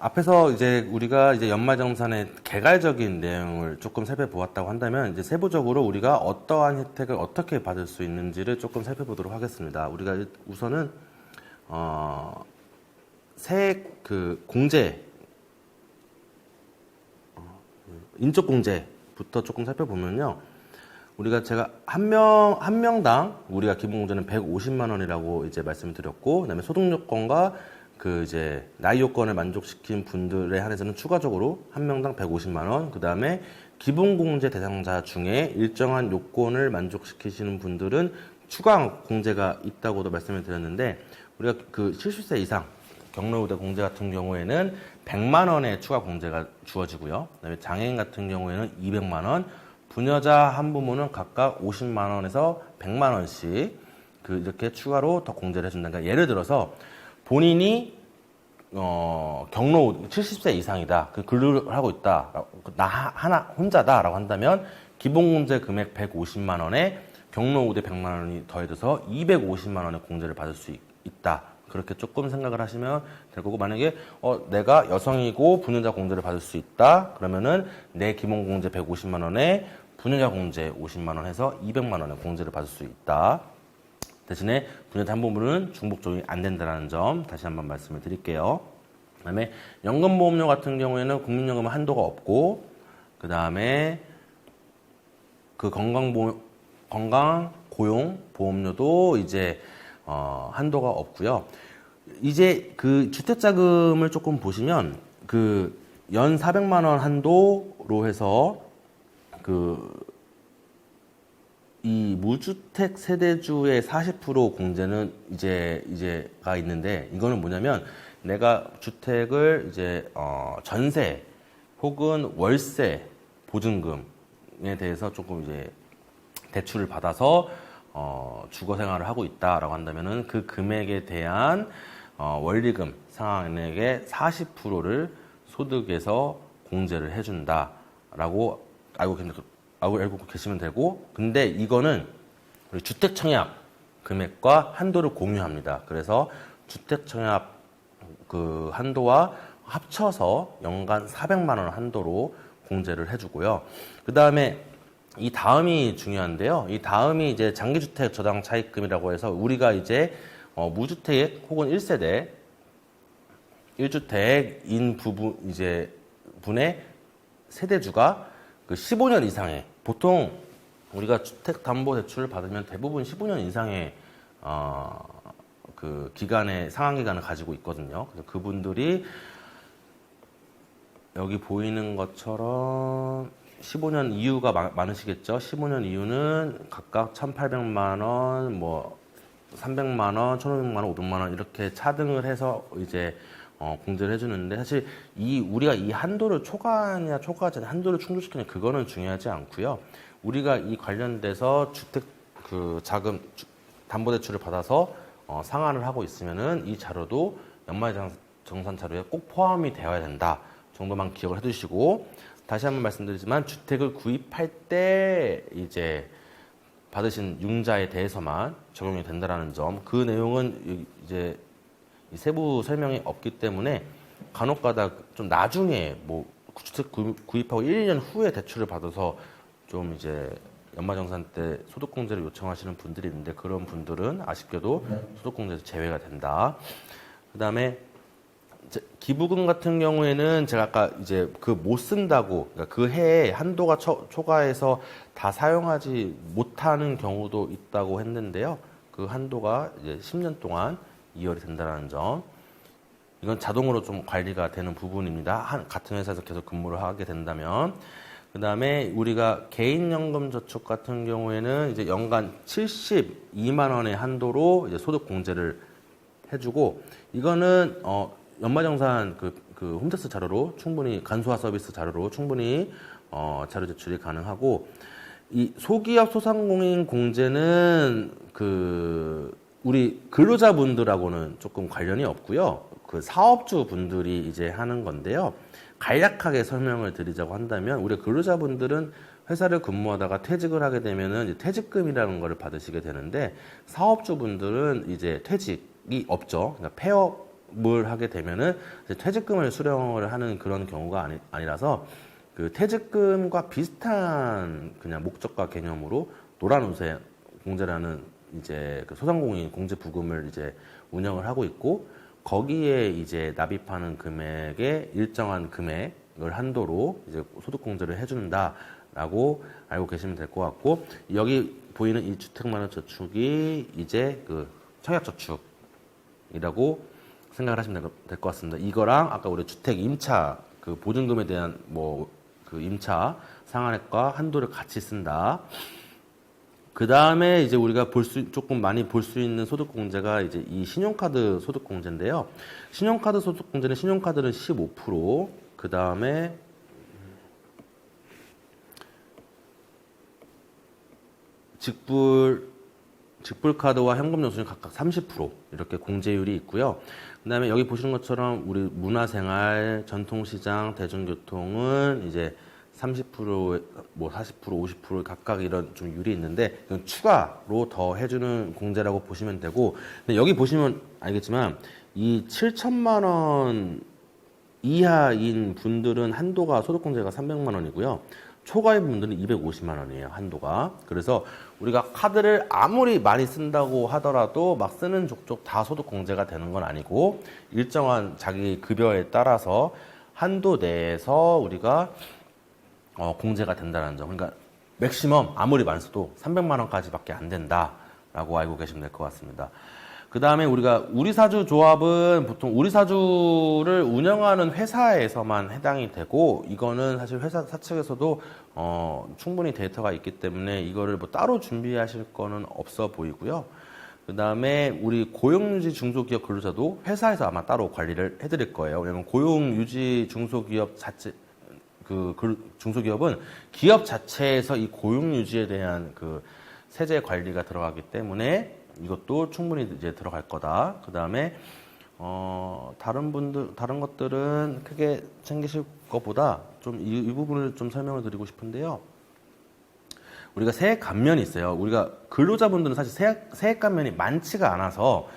앞에서 이제 우리가 이제 연말정산의 개괄적인 내용을 조금 살펴보았다고 한다면 이제 세부적으로 우리가 어떠한 혜택을 어떻게 받을 수 있는지를 조금 살펴보도록 하겠습니다. 우리가 우선은 세액 그 공제 인적 공제부터 조금 살펴보면요. 우리가 제가 한 명당 우리가 기본 공제는 150만 원이라고 이제 말씀을 드렸고, 그다음에 소득 요건과 그 이제 나이 요건을 만족시킨 분들에 한해서는 추가적으로 한 명당 150만 원, 그다음에 기본 공제 대상자 중에 일정한 요건을 만족시키시는 분들은 추가 공제가 있다고도 말씀을 드렸는데, 우리가 그 70세 이상 경로우대 공제 같은 경우에는 100만 원의 추가 공제가 주어지고요. 그다음에 장애인 같은 경우에는 200만 원, 부녀자 한부모는 각각 50만 원에서 100만 원씩 그 이렇게 추가로 더 공제를 해준다. 그러니까 예를 들어서 본인이 경로 70세 이상이다, 그 근로를 하고 있다, 나 하나 혼자다라고 한다면 기본 공제 금액 150만 원에 경로 우대 100만 원이 더해져서 250만 원의 공제를 받을 수 있다. 그렇게 조금 생각을 하시면 될 거고, 만약에 내가 여성이고 부녀자 공제를 받을 수 있다 그러면은 내 기본 공제 150만 원에 부녀자 공제 50만 원 해서 200만 원의 공제를 받을 수 있다. 대신에 부녀자 한부모는 중복 적용이 안 된다는 점 다시 한번 말씀을 드릴게요. 그다음에 연금보험료 같은 경우에는 국민연금은 한도가 없고, 그다음에 그 건강 고용 보험료도 이제 한도가 없고요. 이제 그 주택자금을 조금 보시면 그 연 400만 원 한도로 해서 이 무주택 세대주의 40% 공제는 이제가 있는데, 이거는 뭐냐면 내가 주택을 이제 전세 혹은 월세 보증금에 대해서 조금 이제 대출을 받아서 주거 생활을 하고 있다라고 한다면은 그 금액에 대한 원리금 상환액의 40%를 소득에서 공제를 해준다라고 알고 계시면 되고, 근데 이거는 우리 주택 청약 금액과 한도를 공유합니다. 그래서 주택 청약 그 한도와 합쳐서 연간 400만 원 한도로 공제를 해주고요. 그 다음에 이 다음이 중요한데요. 이 다음이 이제 장기주택 저당 차입금이라고 해서 우리가 이제 무주택 혹은 1세대 1주택인 분의 세대주가 그 15년 이상의, 보통 우리가 주택담보대출을 받으면 대부분 15년 이상의 그 기간의 상환 기간을 가지고 있거든요. 그래서 그분들이 여기 보이는 것처럼 15년 이후가 많으시겠죠. 15년 이후는 각각 1,800만 원, 뭐 300만 원, 1,500만 원, 500만 원 이렇게 차등을 해서 이제 공제를 해주는데, 사실 우리가 이 한도를 초과하냐 초과하지 않냐, 한도를 충족시키냐, 그거는 중요하지 않고요. 우리가 이 관련돼서 주택 그 자금 담보대출을 받아서 상환을 하고 있으면은 이 자료도 연말정산 자료에 꼭 포함이 되어야 된다 정도만 기억을 해두시고, 다시 한번 말씀드리지만 주택을 구입할 때 이제 받으신 융자에 대해서만 적용이 된다라는 점, 그 내용은 이제 세부 설명이 없기 때문에 간혹가다 좀 나중에 뭐 주택 구입하고 1, 2년 후에 대출을 받아서 좀 이제 연말정산 때 소득공제를 요청하시는 분들이 있는데, 그런 분들은 아쉽게도 소득공제에서 제외가 된다. 그다음에 기부금 같은 경우에는 제가 아까 이제 그 못 쓴다고, 그러니까 그 해에 한도가 초과해서 다 사용하지 못하는 경우도 있다고 했는데요. 그 한도가 이제 10년 동안 이월이 된다는 점, 이건 자동으로 좀 관리가 되는 부분입니다. 같은 회사에서 계속 근무를 하게 된다면. 그 다음에 우리가 개인연금저축 같은 경우에는 이제 연간 72만 원의 한도로 이제 소득 공제를 해주고, 이거는 연말정산 그 홈택스 자료로 충분히, 간소화 서비스 자료로 충분히 자료 제출이 가능하고, 이 소기업 소상공인 공제는 우리 근로자분들하고는 조금 관련이 없고요. 그 사업주 분들이 이제 하는 건데요. 간략하게 설명을 드리자고 한다면, 우리 근로자분들은 회사를 근무하다가 퇴직을 하게 되면은 이제 퇴직금이라는 거를 받으시게 되는데, 사업주분들은 이제 퇴직이 없죠. 그러니까 폐업 하게 되면은 이제 퇴직금을 수령을 하는 그런 경우가 아니라서 그 퇴직금과 비슷한 그냥 목적과 개념으로 노란우세 공제라는 이제 그 소상공인 공제 부금을 이제 운영을 하고 있고, 거기에 이제 납입하는 금액의 일정한 금액을 한도로 이제 소득공제를 해준다라고 알고 계시면 될 것 같고, 여기 보이는 이 주택만원 저축이 이제 그 청약저축이라고 생각을 하시면 될 것 같습니다. 이거랑 아까 우리 주택 임차 그 보증금에 대한 뭐 그 임차 상한액과 한도를 같이 쓴다. 그 다음에 이제 우리가 조금 많이 볼 수 있는 소득공제가 이제 이 신용카드 소득공제인데요. 신용카드 소득공제는 신용카드는 15%, 그 다음에 직불카드와 현금영수증 각각 30% 이렇게 공제율이 있고요. 그 다음에 여기 보시는 것처럼 우리 문화생활, 전통시장, 대중교통은 이제 30%, 뭐 40%, 50% 각각 이런 좀 율이 있는데, 이건 추가로 더 해주는 공제라고 보시면 되고, 근데 여기 보시면 알겠지만 이 7천만 원 이하인 분들은 한도가 소득공제가 300만 원이고요. 초과인 분들은 250만 원이에요, 한도가. 그래서 우리가 카드를 아무리 많이 쓴다고 하더라도 막 쓰는 족족 다 소득공제가 되는 건 아니고, 일정한 자기 급여에 따라서 한도 내에서 우리가 공제가 된다는 점. 그러니까 맥시멈 아무리 많이 써도 300만 원까지밖에 안 된다라고 알고 계시면 될 것 같습니다. 그 다음에 우리가 우리사주 조합은 보통 우리사주를 운영하는 회사에서만 해당이 되고, 이거는 사실 회사 사측에서도 충분히 데이터가 있기 때문에 이거를 뭐 따로 준비하실 거는 없어 보이고요. 그 다음에 우리 고용유지 중소기업 근로자도 회사에서 아마 따로 관리를 해드릴 거예요. 왜냐면 고용유지 중소기업 자체 중소기업은 기업 자체에서 이 고용유지에 대한 그 세제 관리가 들어가기 때문에 이것도 충분히 이제 들어갈 거다. 그 다음에 다른 것들은 크게 챙기실 것보다 좀 이 부분을 좀 설명을 드리고 싶은데요. 우리가 세액 감면이 있어요. 우리가 근로자분들은 사실 세액 감면이 많지가 않아서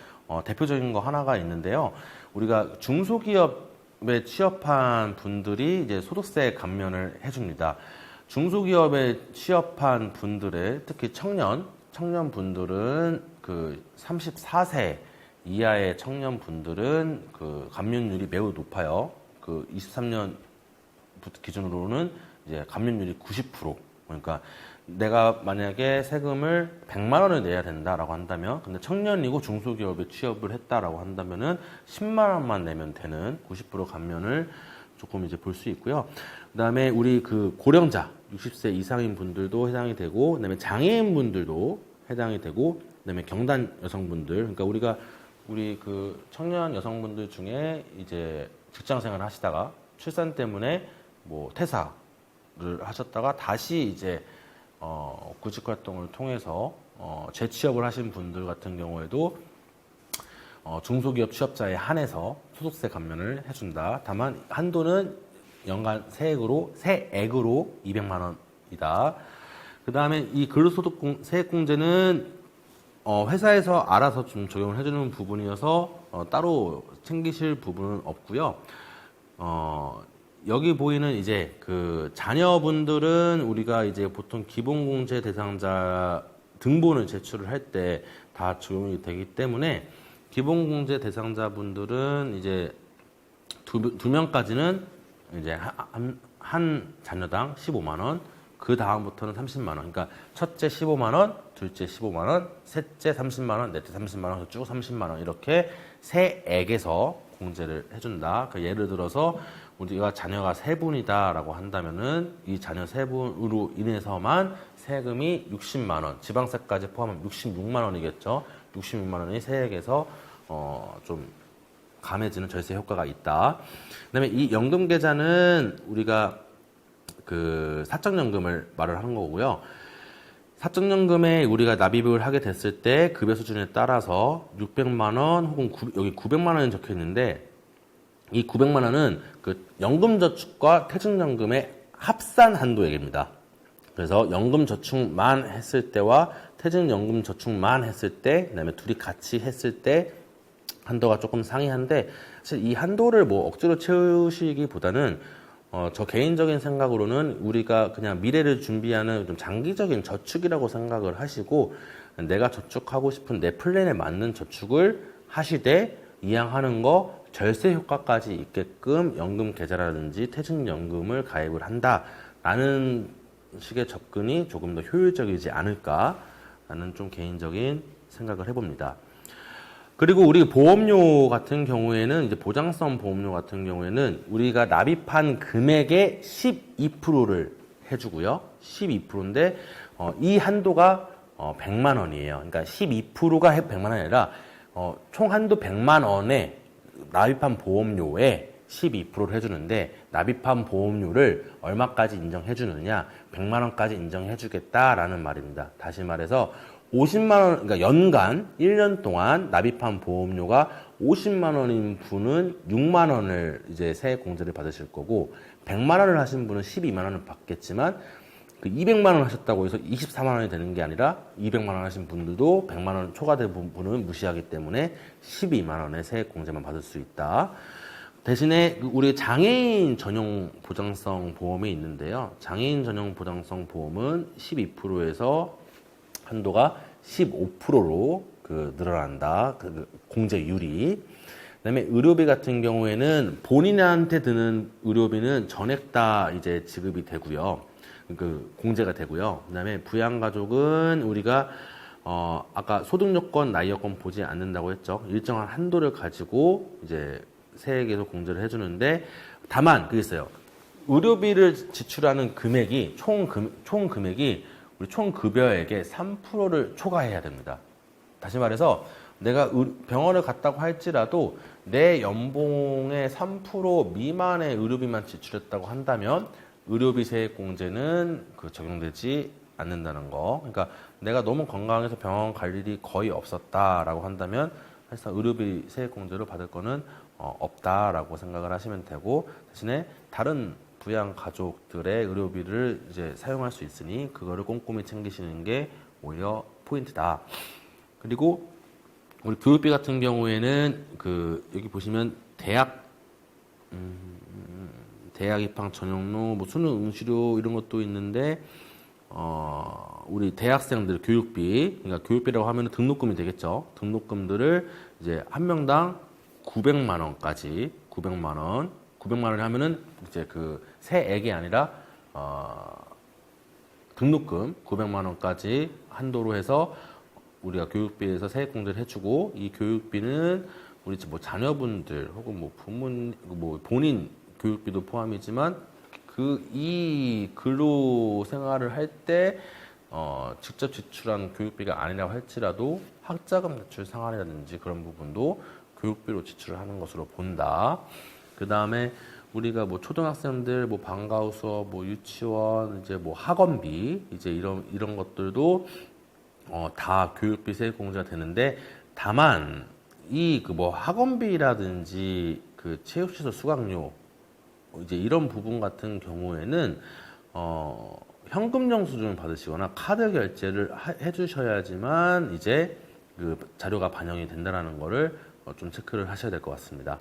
대표적인 거 하나가 있는데요. 우리가 중소기업에 취업한 분들이 이제 소득세 감면을 해줍니다. 중소기업에 취업한 분들의 특히 청년분들은 그 34세 이하의 청년분들은 그 감면율이 매우 높아요. 그 23년 기준으로는 이제 감면율이 90%. 그러니까 내가 만약에 세금을 100만 원을 내야 된다라고 한다면, 근데 청년이고 중소기업에 취업을 했다라고 한다면은 10만 원만 내면 되는 90% 감면을 조금 이제 볼 수 있고요. 그다음에 우리 그 고령자 60세 이상인 분들도 해당이 되고, 그다음에 장애인 분들도 해당이 되고, 그다음에 경단 여성분들, 그러니까 우리 그 청년 여성분들 중에 이제 직장 생활을 하시다가 출산 때문에 뭐 퇴사를 하셨다가 다시 이제 구직 활동을 통해서 재취업을 하신 분들 같은 경우에도 중소기업 취업자에 한해서 소득세 감면을 해준다. 다만 한도는 연간 세액으로 200만 원이다. 그 다음에 이 근로소득 세액공제는 회사에서 알아서 좀 적용을 해주는 부분이어서 따로 챙기실 부분은 없고요. 여기 보이는 이제 그 자녀분들은 우리가 이제 보통 기본공제 대상자 등본을 제출을 할 때 다 적용이 되기 때문에, 기본공제 대상자분들은 이제 두 명까지는 이제 한 자녀당 15만 원, 그 다음부터는 30만 원. 그러니까 첫째 15만 원, 둘째 15만 원, 셋째 30만 원, 넷째 30만 원, 쭉 30만 원 이렇게 세액에서 공제를 해준다. 그 예를 들어서 우리가 자녀가 3분이다라고 한다면은 이 자녀 3분으로 인해서만 세금이 60만 원, 지방세까지 포함하면 66만 원이겠죠. 66만 원이 세액에서 좀 감해지는 절세 효과가 있다. 그다음에 이 연금 계좌는 우리가 그 사적연금을 말을 하는 거고요. 사적연금에 우리가 납입을 하게 됐을 때 급여 수준에 따라서 600만 원 혹은 여기 900만 원이 적혀 있는데, 이 900만 원은 그 연금저축과 퇴직연금의 합산 한도액입니다. 그래서 연금저축만 했을 때와 퇴직연금저축만 했을 때, 그다음에 둘이 같이 했을 때 한도가 조금 상이한데 사실 이 한도를 뭐 억지로 채우시기보다는 저 개인적인 생각으로는 우리가 그냥 미래를 준비하는 좀 장기적인 저축이라고 생각을 하시고 내가 저축하고 싶은 내 플랜에 맞는 저축을 하시되 이왕하는 거 절세 효과까지 있게끔 연금 계좌라든지 퇴직연금을 가입을 한다라는 식의 접근이 조금 더 효율적이지 않을까라는 좀 개인적인 생각을 해봅니다. 그리고 우리 보험료 같은 경우에는 이제 보장성 보험료 같은 경우에는 우리가 납입한 금액의 12%를 해주고요. 12%인데 이 한도가 100만 원이에요. 그러니까 12%가 100만 원이 아니라 총 한도 100만 원에 납입한 보험료에 12%를 해주는데 납입한 보험료를 얼마까지 인정해주느냐 100만 원까지 인정해주겠다라는 말입니다. 다시 말해서 50만 원, 그러니까 연간 1년 동안 납입한 보험료가 50만 원인 분은 6만 원을 이제 세액 공제를 받으실 거고 100만 원을 하신 분은 12만 원을 받겠지만 그 200만 원 하셨다고 해서 24만 원이 되는 게 아니라 200만 원 하신 분들도 100만 원 초과된 부분은 무시하기 때문에 12만 원의 세액 공제만 받을 수 있다. 대신에 우리 장애인 전용 보장성 보험이 있는데요. 장애인 전용 보장성 보험은 12%에서 한도가 15%로 늘어난다. 공제율이. 그다음에 의료비 같은 경우에는 본인한테 드는 의료비는 전액 다 이제 지급이 되고요. 공제가 되고요. 그다음에 부양가족은 우리가 아까 소득 요건, 나이 요건 보지 않는다고 했죠. 일정한 한도를 가지고 이제 세액에서 공제를 해주는데 다만 그게 있어요. 의료비를 지출하는 금액이 총 금액이 우리 총 급여액의 3%를 초과해야 됩니다. 다시 말해서 내가 병원을 갔다고 할지라도 내 연봉의 3% 미만의 의료비만 지출했다고 한다면 의료비 세액 공제는 적용되지 않는다는 거. 그러니까 내가 너무 건강해서 병원 갈 일이 거의 없었다라고 한다면 사실상 의료비 세액 공제를 받을 거는 없다라고 생각을 하시면 되고 대신에 다른 부양 가족들의 의료비를 이제 사용할 수 있으니 그거를 꼼꼼히 챙기시는 게 오히려 포인트다. 그리고 우리 교육비 같은 경우에는 여기 보시면 대학 입학 전형로, 뭐 수능 응시료 이런 것도 있는데 우리 대학생들 교육비, 그러니까 교육비라고 하면 등록금이 되겠죠. 등록금들을 이제 한 명당 900만 원까지 900만 원을 하면은 이제 세액이 아니라 등록금 900만 원까지 한도로 해서 우리가 교육비에서 세액 공제를 해주고 이 교육비는 우리 뭐 자녀분들 혹은 뭐 부모님 뭐 본인 교육비도 포함이지만 이 근로 생활을 할 때 직접 지출한 교육비가 아니라고 할지라도 학자금 대출 상환이라든지 그런 부분도 교육비로 지출을 하는 것으로 본다. 그 다음에 우리가 뭐 초등학생들 뭐 방과후 수업, 뭐 유치원, 이제 뭐 학원비, 이제 이런 것들도 다 교육비 세액 공제가 되는데 다만 이 뭐 학원비라든지 체육시설 수강료 이제 이런 부분 같은 경우에는 현금 영수증을 받으시거나 카드 결제를 해주셔야지만 이제 자료가 반영이 된다라는 거를 좀 체크를 하셔야 될 것 같습니다.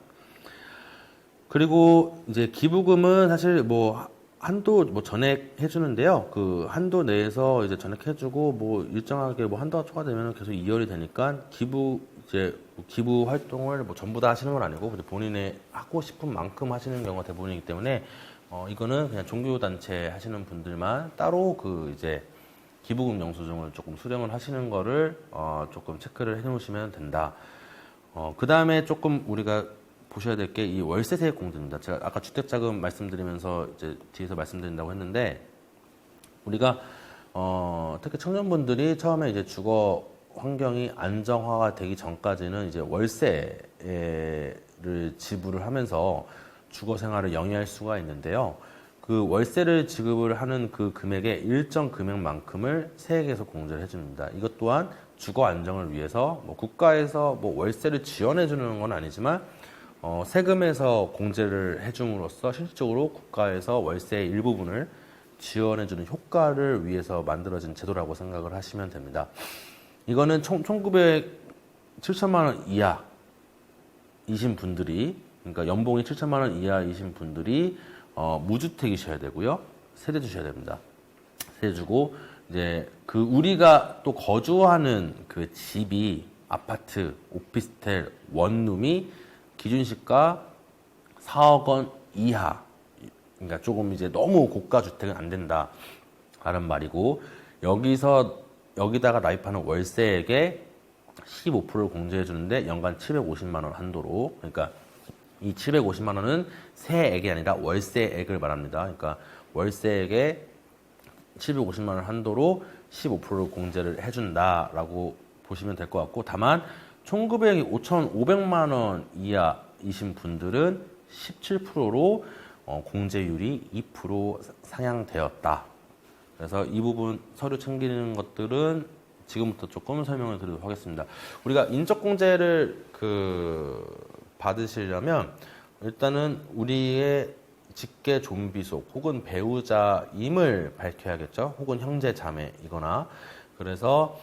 그리고 이제 기부금은 사실 뭐 한도 뭐 전액 해주는데요. 한도 내에서 이제 전액 해주고 뭐 일정하게 뭐 한도가 초과되면 계속 이월이 되니까 기부 활동을 뭐 전부 다 하시는 건 아니고 본인의 하고 싶은 만큼 하시는 경우가 대부분이기 때문에 이거는 그냥 종교단체 하시는 분들만 따로 이제 기부금 영수증을 조금 수령을 하시는 거를 조금 체크를 해 놓으시면 된다. 그 다음에 조금 우리가 보셔야 될 게 이 월세 세액 공제입니다. 제가 아까 주택자금 말씀드리면서 이제 뒤에서 말씀드린다고 했는데 우리가 특히 청년분들이 처음에 이제 주거 환경이 안정화가 되기 전까지는 이제 월세를 지불을 하면서 주거 생활을 영위할 수가 있는데요. 월세를 지급을 하는 금액의 일정 금액만큼을 세액에서 공제를 해줍니다. 이것 또한 주거 안정을 위해서 뭐 국가에서 뭐 월세를 지원해 주는 건 아니지만 세금에서 공제를 해줌으로써 실질적으로 국가에서 월세의 일부분을 지원해 주는 효과를 위해서 만들어진 제도라고 생각을 하시면 됩니다. 이거는 총급액 7천만 원 이하 이신 분들이, 그러니까 연봉이 7천만 원 이하이신 분들이 무주택이셔야 되고요. 세대 주셔야 됩니다. 세대 주고 이제 그 우리가 또 거주하는 그 집이 아파트, 오피스텔, 원룸이 기준시가 4억 원 이하, 그러니까 조금 이제 너무 고가 주택은 안 된다 라는 말이고, 여기다가 납입하는 월세액의 15%를 공제해 주는데 연간 750만 원 한도로, 그러니까 이 750만 원은 세액이 아니라 월세액을 말합니다. 그러니까 월세액의 750만 원 한도로 15%를 공제를 해준다라고 보시면 될 것 같고, 다만 총급액이 5,500만 원 이하이신 분들은 17%로 공제율이 2% 상향되었다. 그래서 이 부분 서류 챙기는 것들은 지금부터 조금 설명을 드리도록 하겠습니다. 우리가 인적공제를 받으시려면 일단은 우리의 직계 좀비속 혹은 배우자임을 밝혀야겠죠. 혹은 형제 자매이거나. 그래서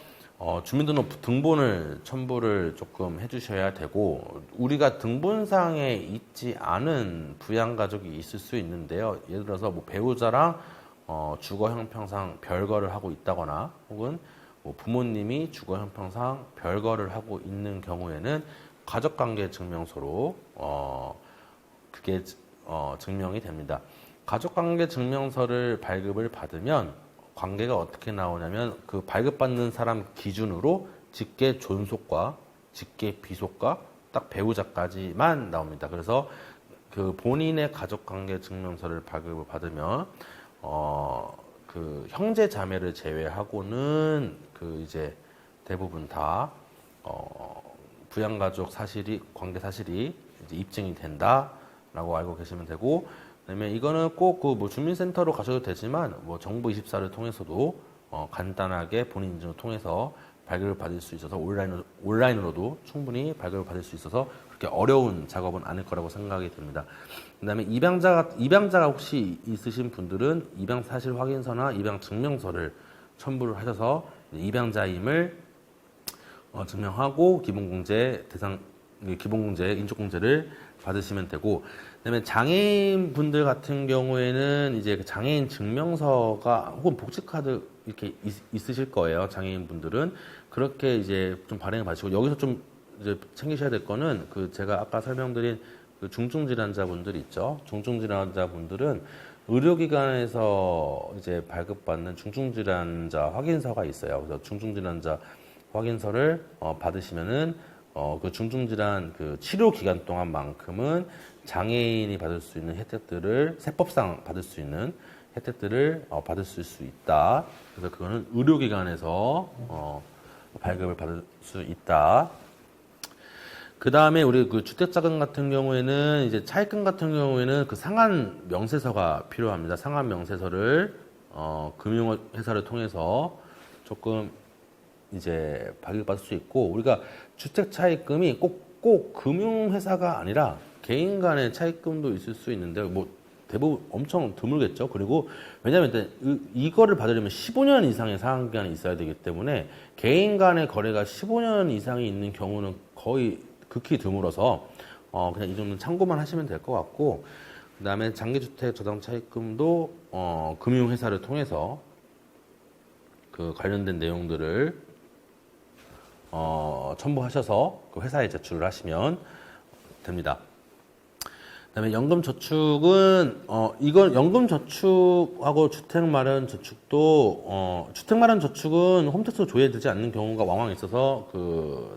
주민등록 등본을 첨부를 조금 해주셔야 되고, 우리가 등본상에 있지 않은 부양가족이 있을 수 있는데요. 예를 들어서 뭐 배우자랑 주거 형평상 별거를 하고 있다거나, 혹은 뭐 부모님이 주거 형평상 별거를 하고 있는 경우에는 가족관계 증명서로 그게 증명이 됩니다. 가족관계 증명서를 발급을 받으면 관계가 어떻게 나오냐면, 그 발급받는 사람 기준으로 직계 존속과 직계 비속과 딱 배우자까지만 나옵니다. 그래서 그 본인의 가족관계 증명서를 발급을 받으면 그 형제 자매를 제외하고는 그 이제 대부분 다 부양가족 관계 사실이 이제 입증이 된다라고 알고 계시면 되고, 그다음에 이거는 꼭 그 뭐 주민센터로 가셔도 되지만 뭐 정부24를 통해서도 간단하게 본인 인증을 통해서 발급을 받을 수 있어서 온라인으로도 충분히 발급을 받을 수 있어서 그렇게 어려운 작업은 아닐 거라고 생각이 됩니다. 그다음에 입양자가 혹시 있으신 분들은 입양 사실 확인서나 입양 증명서를 첨부를 하셔서 입양자임을 증명하고 기본공제 인적공제를 받으시면 되고, 그다음에 장애인 분들 같은 경우에는 이제 그 장애인 증명서가 혹은 복지카드 이렇게 있으실 거예요. 장애인 분들은 그렇게 이제 좀 발행을 받으시고, 여기서 좀 이제 챙기셔야 될 거는 그 제가 아까 설명드린 그 중증 질환자분들 있죠. 중증 질환자분들은 의료기관에서 이제 발급받는 중증 질환자 확인서가 있어요. 그래서 중증 질환자 확인서를 받으시면은 그 중증질환 그 치료 기간 동안만큼은 장애인이 받을 수 있는 혜택들을, 세법상 받을 수 있는 혜택들을 받을 수 있다. 그래서 그거는 의료기관에서 발급을 받을 수 있다. 그 다음에 우리 그 주택자금 같은 경우에는 이제 차입금 같은 경우에는 그 상한 명세서가 필요합니다. 상한 명세서를 금융회사를 통해서 조금 이제 발급받을 수 있고, 우리가 주택 차입금이 꼭 금융회사가 아니라 개인 간의 차입금도 있을 수 있는데 뭐 대부분 엄청 드물겠죠. 그리고 왜냐하면 이거를 받으려면 15년 이상의 상한기간이 있어야 되기 때문에 개인 간의 거래가 15년 이상이 있는 경우는 거의 극히 드물어서 그냥 이 정도는 참고만 하시면 될 것 같고, 그 다음에 장기주택 저당 차입금도 금융회사를 통해서 그 관련된 내용들을 첨부하셔서 그 회사에 제출을 하시면 됩니다. 그다음에 연금저축은 이건 연금저축하고 주택마련저축도 주택마련저축은 홈택스로 조회되지 않는 경우가 왕왕 있어서 그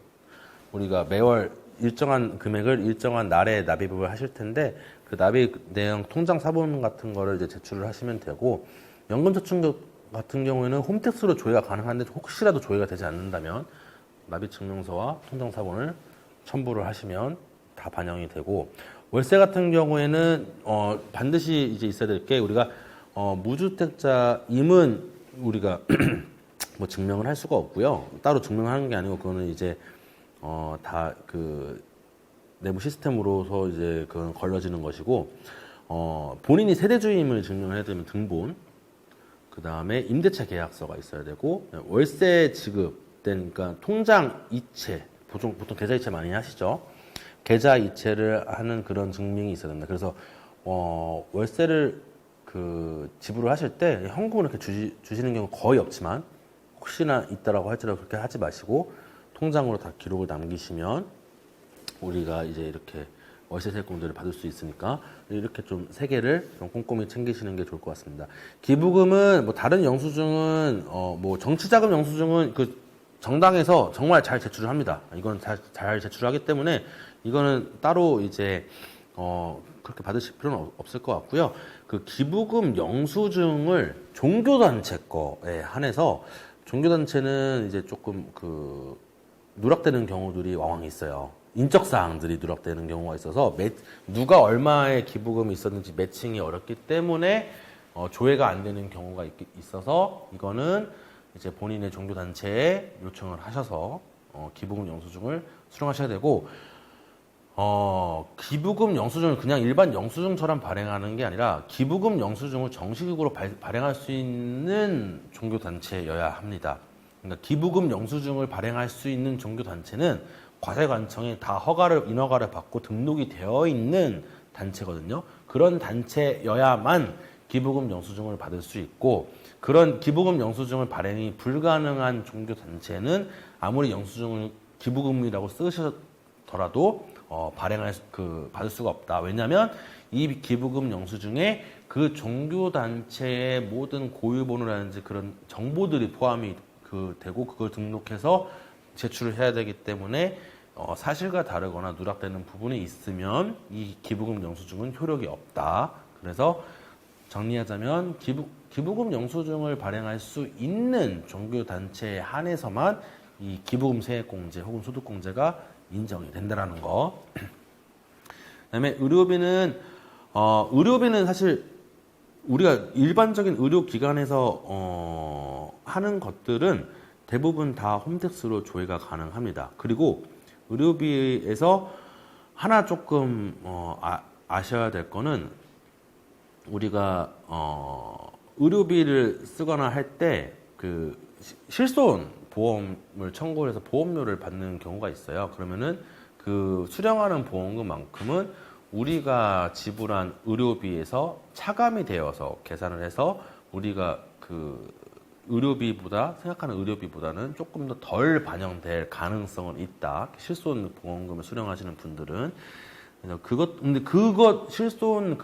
우리가 매월 일정한 금액을 일정한 날에 납입을 하실 텐데, 그 납입 내용 통장 사본 같은 거를 이제 제출을 하시면 되고, 연금저축 같은 경우에는 홈택스로 조회가 가능한데 혹시라도 조회가 되지 않는다면 납입 증명서와 통장 사본을 첨부를 하시면 다 반영이 되고, 월세 같은 경우에는 반드시 이제 있어야 될 게, 우리가 무주택자임은 우리가 뭐 증명을 할 수가 없고요. 따로 증명하는 게 아니고 그거는 이제 다 그 내부 시스템으로서 이제 그건 걸러지는 것이고, 본인이 세대주임을 증명해야 되면 등본, 그 다음에 임대차 계약서가 있어야 되고, 월세 지급된, 그러니까 통장 이체, 보통 계좌 이체 많이 하시죠. 계좌 이체를 하는 그런 증명이 있어야 됩니다. 그래서 월세를 지불을 하실 때 현금을 이렇게 주시는 경우 거의 없지만 혹시나 있다라고 할지라도 그렇게 하지 마시고 통장으로 다 기록을 남기시면 우리가 이제 이렇게 월세 세액공제를 받을 수 있으니까 이렇게 좀 세 개를 좀 꼼꼼히 챙기시는 게 좋을 것 같습니다. 기부금은 뭐 다른 영수증은 뭐 정치자금 영수증은 그 정당에서 정말 잘 제출을 합니다. 이건 잘 제출하기 때문에 이거는 따로 이제 그렇게 받으실 필요는 없을 것 같고요. 그 기부금 영수증을 종교단체 거에 한해서 종교단체는 이제 조금 누락되는 경우들이 왕왕 있어요. 인적 사항들이 누락되는 경우가 있어서 누가 얼마의 기부금이 있었는지 매칭이 어렵기 때문에 조회가 안 되는 경우가 있어서 이거는 이제 본인의 종교단체에 요청을 하셔서 기부금 영수증을 수령하셔야 되고 기부금 영수증을 그냥 일반 영수증처럼 발행하는 게 아니라 기부금 영수증을 정식으로 발행할 수 있는 종교단체여야 합니다. 그러니까 기부금 영수증을 발행할 수 있는 종교단체는 과세관청에 다 인허가를 받고 등록이 되어 있는 단체거든요. 그런 단체여야만 기부금 영수증을 받을 수 있고 그런 기부금 영수증을 발행이 불가능한 종교단체는 아무리 영수증을 기부금이라고 쓰시더라도 받을 수가 없다. 왜냐하면 이 기부금 영수증에 그 종교단체의 모든 고유번호라든지 그런 정보들이 포함이 되고 그걸 등록해서 제출을 해야 되기 때문에 사실과 다르거나 누락되는 부분이 있으면 이 기부금 영수증은 효력이 없다. 그래서 정리하자면 기부금 영수증을 발행할 수 있는 종교단체에 한해서만 이 기부금 세액공제 혹은 소득공제가 인정이 된다라는 거. 그다음에 의료비는 사실 우리가 일반적인 의료기관에서 하는 것들은 대부분 다 홈택스로 조회가 가능합니다. 그리고 의료비에서 하나 조금 아셔야 될 거는 우리가 의료비를 쓰거나 할 때 그 실손 보험을 청구를 해서 보험료를 받는 경우가 있어요. 그러면은 그 수령하는 보험금만큼은 우리가 지불한 의료비에서 차감이 되어서 계산을 해서 우리가 생각하는 의료비보다는 조금 더 덜 반영될 가능성은 있다. 실손 보험금을 수령하시는 분들은. 근데 실손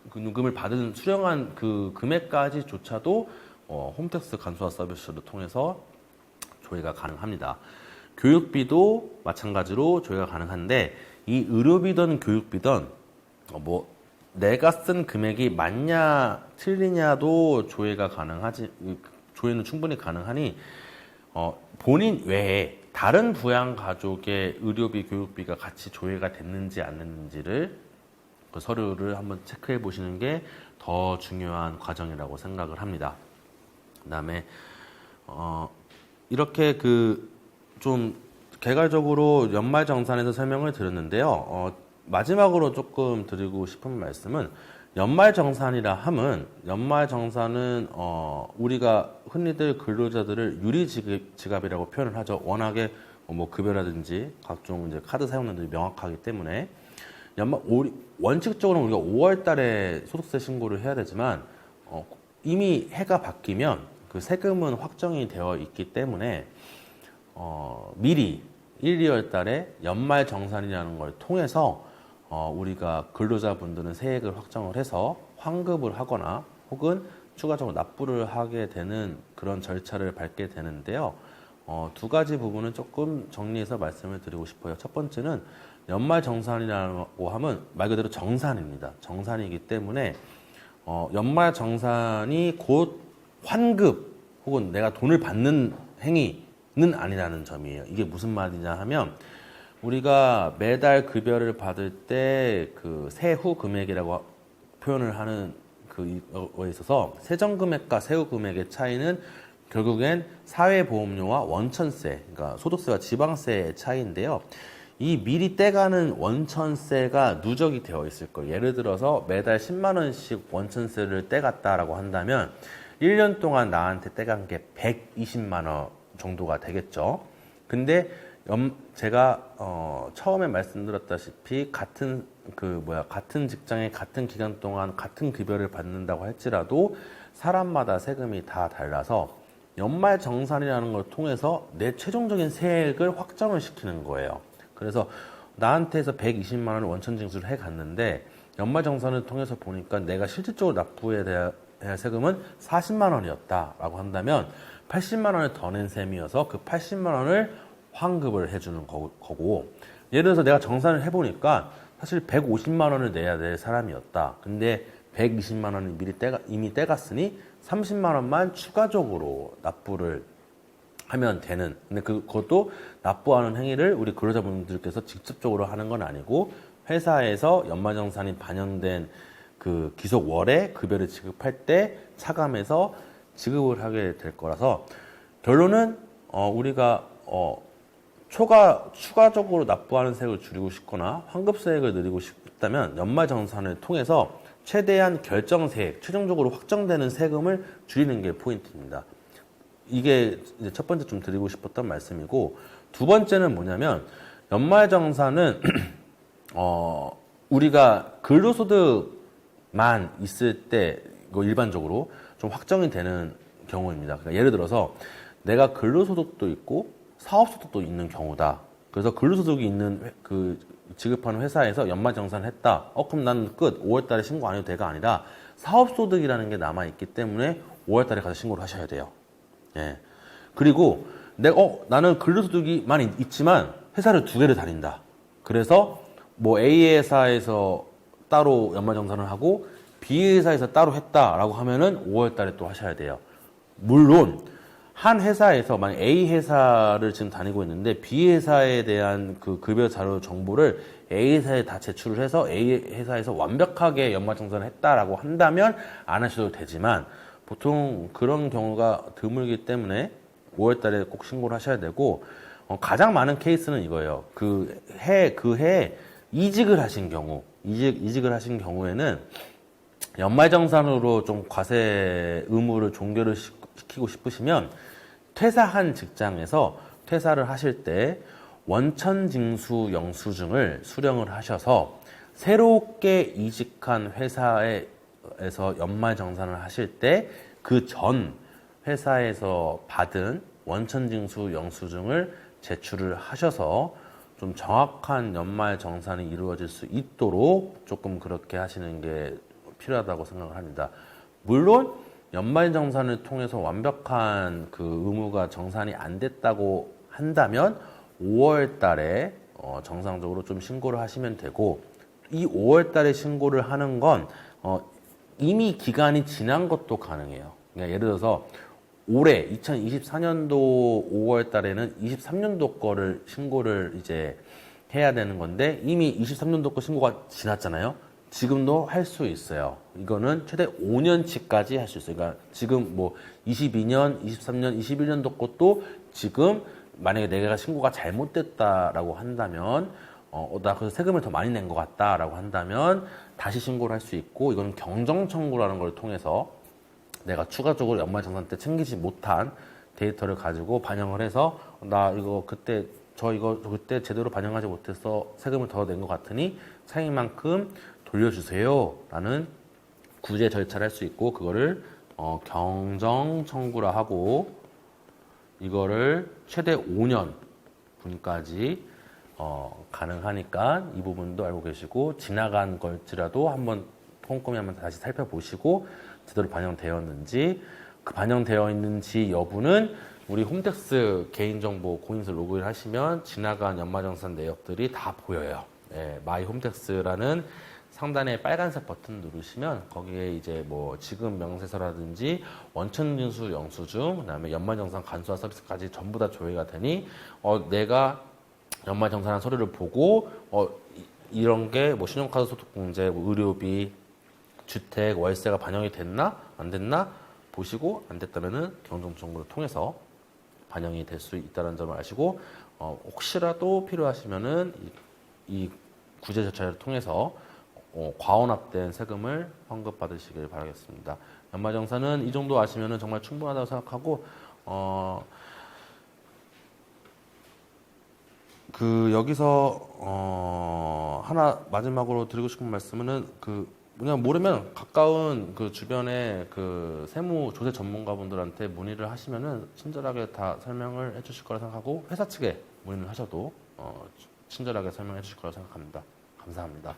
보험금을 수령한 그 금액까지조차도 홈택스 간소화 서비스를 통해서 조회가 가능합니다. 교육비도 마찬가지로 조회가 가능한데 이 의료비든 교육비든 내가 쓴 금액이 맞냐 틀리냐도 조회는 충분히 가능하니 본인 외에 다른 부양 가족의 의료비, 교육비가 같이 조회가 됐는지 안 됐는지를 그 서류를 한번 체크해 보시는 게 더 중요한 과정이라고 생각을 합니다. 그다음에 이렇게 좀 개괄적으로 연말정산에서 설명을 드렸는데요. 마지막으로 조금 드리고 싶은 말씀은 연말정산이라 함은 연말정산은 우리가 흔히들 근로자들을 유리지갑이라고 표현을 하죠. 워낙에 급여라든지 각종 이제 카드 사용량들이 명확하기 때문에 원칙적으로 우리가 5월 달에 소득세 신고를 해야 되지만 이미 해가 바뀌면 그 세금은 확정이 되어 있기 때문에 미리 1, 2월 달에 연말정산이라는 걸 통해서 우리가 근로자분들은 세액을 확정을 해서 환급을 하거나 혹은 추가적으로 납부를 하게 되는 그런 절차를 밟게 되는데요. 두 가지 부분은 조금 정리해서 말씀을 드리고 싶어요. 첫 번째는 연말정산이라고 하면 말 그대로 정산입니다. 정산이기 때문에 연말정산이 곧 환급 혹은 내가 돈을 받는 행위는 아니라는 점이에요. 이게 무슨 말이냐 하면 우리가 매달 급여를 받을 때 그 세후 금액이라고 표현을 하는 그거에 있어서 세전금액과 세후 금액의 차이는 결국엔 사회보험료와 원천세, 그러니까 소득세와 지방세의 차이인데요. 이 미리 떼가는 원천세가 누적이 되어 있을 거예요. 예를 들어서 매달 10만 원씩 원천세를 떼갔다라고 한다면 1년 동안 나한테 떼간 게 120만 원 정도가 되겠죠. 근데 제가 처음에 말씀드렸다시피 같은 같은 직장에 같은 기간 동안 같은 급여를 받는다고 할지라도 사람마다 세금이 다 달라서 연말정산이라는 걸 통해서 내 최종적인 세액을 확정을 시키는 거예요. 그래서 나한테서 120만 원을 원천 징수를 해 갔는데 연말정산을 통해서 보니까 내가 실질적으로 납부해야 할 세금은 40만 원이었다라고 한다면 80만 원을 더 낸 셈이어서 그 80만 원을 환급을 해주는 거고, 예를 들어서 내가 정산을 해보니까 사실 150만 원을 내야 될 사람이었다. 근데 120만 원을 이미 떼갔으니 30만 원만 추가적으로 납부를 하면 되는. 근데 그것도 납부하는 행위를 우리 근로자분들께서 직접적으로 하는 건 아니고 회사에서 연말정산이 반영된 그 기속월에 급여를 지급할 때 차감해서 지급을 하게 될 거라서 결론은 우리가 추가적으로 납부하는 세액을 줄이고 싶거나 환급세액을 늘리고 싶다면 연말정산을 통해서 최대한 결정세액, 최종적으로 확정되는 세금을 줄이는 게 포인트입니다. 이게 이제 첫 번째 좀 드리고 싶었던 말씀이고, 두 번째는 뭐냐면 연말정산은 우리가 근로소득만 있을 때 이거 일반적으로 좀 확정이 되는 경우입니다. 그러니까 예를 들어서 내가 근로소득도 있고 사업소득도 있는 경우다. 그래서 근로소득이 있는 지급하는 회사에서 연말정산을 했다. 그럼 난 끝. 5월달에 신고 안 해도 돼가 아니라 사업소득이라는 게 남아있기 때문에 5월달에 가서 신고를 하셔야 돼요. 예. 그리고 나는 근로소득이만 있지만 회사를 두 개를 다닌다. 그래서 뭐 A 회사에서 따로 연말정산을 하고 B 회사에서 따로 했다라고 하면은 5월달에 또 하셔야 돼요. 물론 한 회사에서 만약 A 회사를 지금 다니고 있는데 B 회사에 대한 그 급여 자료 정보를 A 회사에 다 제출을 해서 A 회사에서 완벽하게 연말정산을 했다라고 한다면 안 하셔도 되지만 보통 그런 경우가 드물기 때문에 5월달에 꼭 신고를 하셔야 되고, 가장 많은 케이스는 이거예요. 그 해 이직을 하신 경우에는 연말정산으로 좀 과세 의무를 종결을 시키고 싶으시면 퇴사한 직장에서 퇴사를 하실 때 원천징수 영수증을 수령을 하셔서 새롭게 이직한 회사에서 연말정산을 하실 때 그 전 회사에서 받은 원천징수 영수증을 제출을 하셔서 좀 정확한 연말정산이 이루어질 수 있도록 조금 그렇게 하시는 게 필요하다고 생각을 합니다. 물론 연말정산을 통해서 완벽한 그 의무가 정산이 안 됐다고 한다면 5월 달에 정상적으로 좀 신고를 하시면 되고, 이 5월 달에 신고를 하는 건 이미 기간이 지난 것도 가능해요. 그러니까 예를 들어서 올해 2024년도 5월 달에는 23년도 거를 신고를 이제 해야 되는 건데 이미 23년도 거 신고가 지났잖아요. 지금도 할 수 있어요. 이거는 최대 5년치까지 할 수 있어요. 그러니까 지금 뭐 22년, 23년, 21년도 것도 지금 만약에 내가 신고가 잘못됐다라고 한다면 나 그래서 세금을 더 많이 낸 것 같다라고 한다면 다시 신고를 할 수 있고, 이거는 경정 청구라는 걸 통해서 내가 추가적으로 연말정산 때 챙기지 못한 데이터를 가지고 반영을 해서 나 이거 그때 그때 제대로 반영하지 못해서 세금을 더 낸 것 같으니 차익만큼 돌려주세요 라는 구제 절차를 할 수 있고, 그거를 경정 청구라 하고 이거를 최대 5년 분까지 가능하니까 이 부분도 알고 계시고, 지나간 걸지라도 한번 꼼꼼히 한번 다시 살펴보시고 제대로 반영되었는지, 그 반영되어 있는지 여부는 우리 홈택스 개인정보 공인서 로그인 하시면 지나간 연말정산 내역들이 다 보여요. 마이 홈택스라는 상단에 빨간색 버튼 누르시면 거기에 이제 뭐 지급 명세서라든지 원천징수 영수증, 그다음에 연말정산 간소화 서비스까지 전부 다 조회가 되니 내가 연말정산한 서류를 보고 이런 게 뭐 신용카드 소득공제, 뭐 의료비, 주택, 월세가 반영이 됐나 안 됐나 보시고, 안 됐다면은 경정청구를 통해서 반영이 될 수 있다는 점을 아시고, 혹시라도 필요하시면은 이 구제 절차를 통해서 과언합된 세금을 환급받으시길 바라겠습니다. 연말정산은 이 정도 아시면은 정말 충분하다고 생각하고, 여기서 하나 마지막으로 드리고 싶은 말씀은 그냥 모르면 가까운 그 주변에 그 세무 조세 전문가분들한테 문의를 하시면은 친절하게 다 설명을 해주실 거라 생각하고 회사 측에 문의를 하셔도 친절하게 설명해 주실 거라 생각합니다. 감사합니다.